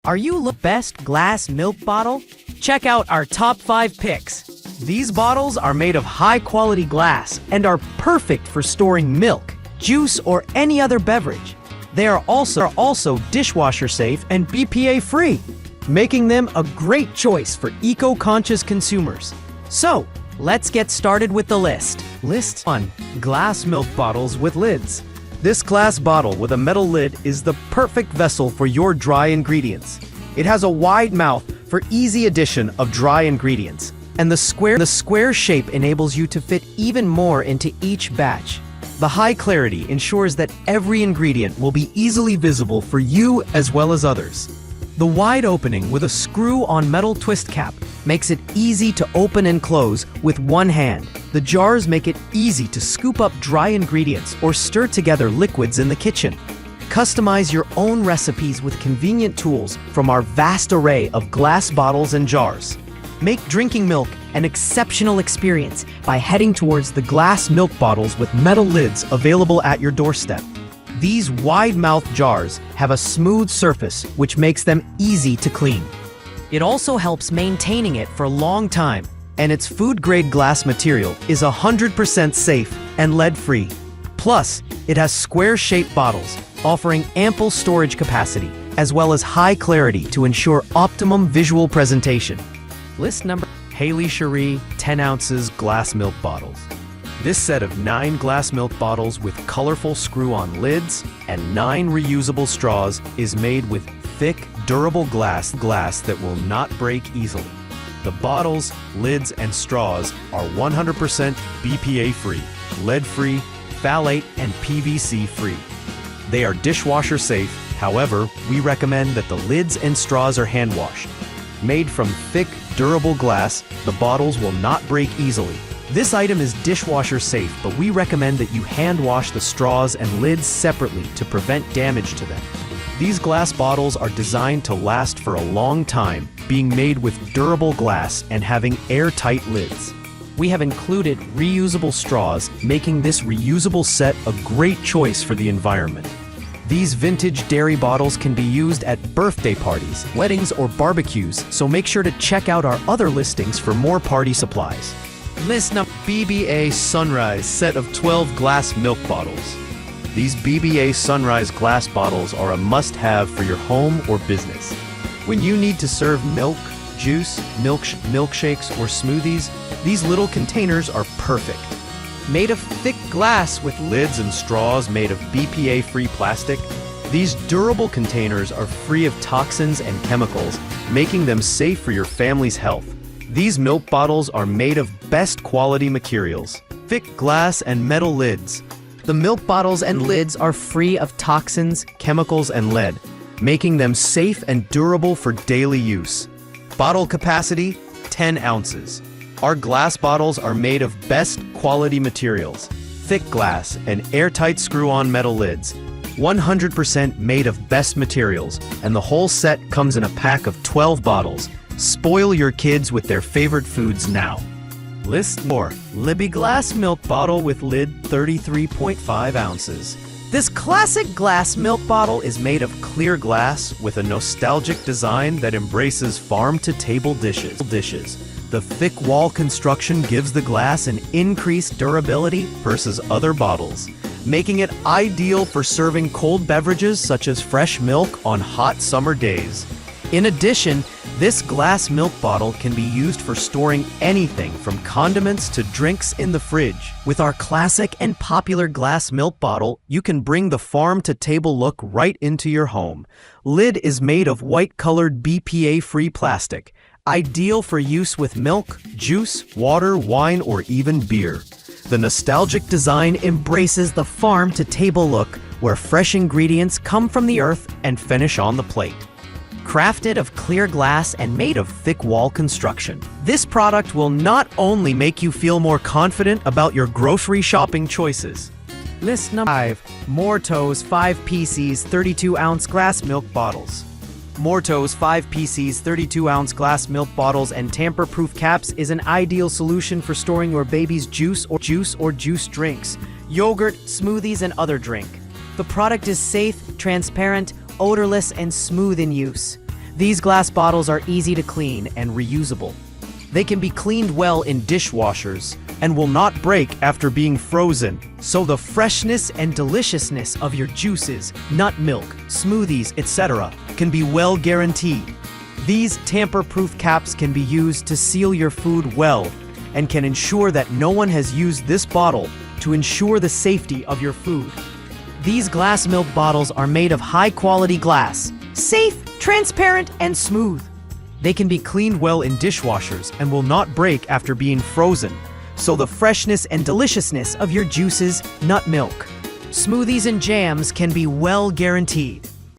Are you the best glass milk bottle? Check out our top 5 picks. These bottles are made of high-quality glass and are perfect for storing milk, juice, or any other beverage. They are also dishwasher safe and BPA free, making them a great choice for eco-conscious consumers. So, let's get started with the list. List 1. Glass milk bottles with lids. This glass bottle with a metal lid is the perfect vessel for your dry ingredients. It has a wide mouth for easy addition of dry ingredients, and the square shape enables you to fit even more into each batch. The high clarity ensures that every ingredient will be easily visible for you as well as others. The wide opening with a screw-on metal twist cap makes it easy to open and close with one hand. The jars make it easy to scoop up dry ingredients or stir together liquids in the kitchen. Customize your own recipes with convenient tools from our vast array of glass bottles and jars. Make drinking milk an exceptional experience by heading towards the glass milk bottles with metal lids available at your doorstep. These wide-mouthed jars have a smooth surface which makes them easy to clean. It also helps maintaining it for a long time, and its food-grade glass material is 100% safe and lead-free. Plus, it has square-shaped bottles, offering ample storage capacity, as well as high clarity to ensure optimum visual presentation. List number: Haley Cherie 10 ounces glass milk bottles. This set of 9 glass milk bottles with colorful screw-on lids and 9 reusable straws is made with thick, durable glass that will not break easily. The bottles, lids, and straws are 100% BPA-free, lead-free, phthalate, and PVC-free. They are dishwasher safe, however, we recommend that the lids and straws are hand-washed. Made from thick, durable glass, the bottles will not break easily. This item is dishwasher safe, but we recommend that you hand-wash the straws and lids separately to prevent damage to them. These glass bottles are designed to last for a long time, being made with durable glass and having airtight lids. We have included reusable straws, making this reusable set a great choice for the environment. These vintage dairy bottles can be used at birthday parties, weddings, or barbecues, so make sure to check out our other listings for more party supplies. List number: BBA Sunrise set of 12 glass milk bottles. These BBA Sunrise glass bottles are a must-have for your home or business. When you need to serve milk, juice, milkshakes, or smoothies, these little containers are perfect. Made of thick glass with lids and straws made of BPA-free plastic, these durable containers are free of toxins and chemicals, making them safe for your family's health. These milk bottles are made of best quality materials, thick glass and metal lids. The milk bottles and lids are free of toxins, chemicals, and lead, making them safe and durable for daily use. Bottle capacity: 10 ounces. Our glass bottles are made of best quality materials, thick glass and airtight screw-on metal lids, 100% made of best materials, and the whole set comes in a pack of 12 bottles. Spoil your kids with their favorite foods now. List more: Libby glass milk bottle with lid, 33.5 ounces. This classic glass milk bottle is made of clear glass with a nostalgic design that embraces farm-to-table dishes. The thick wall construction gives the glass an increased durability versus other bottles, making it ideal for serving cold beverages such as fresh milk on hot summer days. In addition, this glass milk bottle can be used for storing anything from condiments to drinks in the fridge. With our classic and popular glass milk bottle, you can bring the farm-to-table look right into your home. Lid is made of white-colored BPA-free plastic, ideal for use with milk, juice, water, wine, or even beer. The nostalgic design embraces the farm-to-table look, where fresh ingredients come from the earth and finish on the plate. Crafted of clear glass and made of thick wall construction, this product will not only make you feel more confident about your grocery shopping choices. List number 5. Morto's 5 PCs 32-ounce glass milk bottles. Morto's 5 PCs 32-ounce glass milk bottles and tamper-proof caps is an ideal solution for storing your baby's juice or juice drinks, yogurt, smoothies, and other drink. The product is safe, transparent, odorless, and smooth in use. These glass bottles are easy to clean and reusable. They can be cleaned well in dishwashers and will not break after being frozen, so the freshness and deliciousness of your juices, nut milk, smoothies, etc. can be well guaranteed. These tamper-proof caps can be used to seal your food well and can ensure that no one has used this bottle to ensure the safety of your food. These glass milk bottles are made of high-quality glass, safe, transparent, and smooth. They can be cleaned well in dishwashers and will not break after being frozen, so the freshness and deliciousness of your juices, nut milk, smoothies, and jams can be well guaranteed.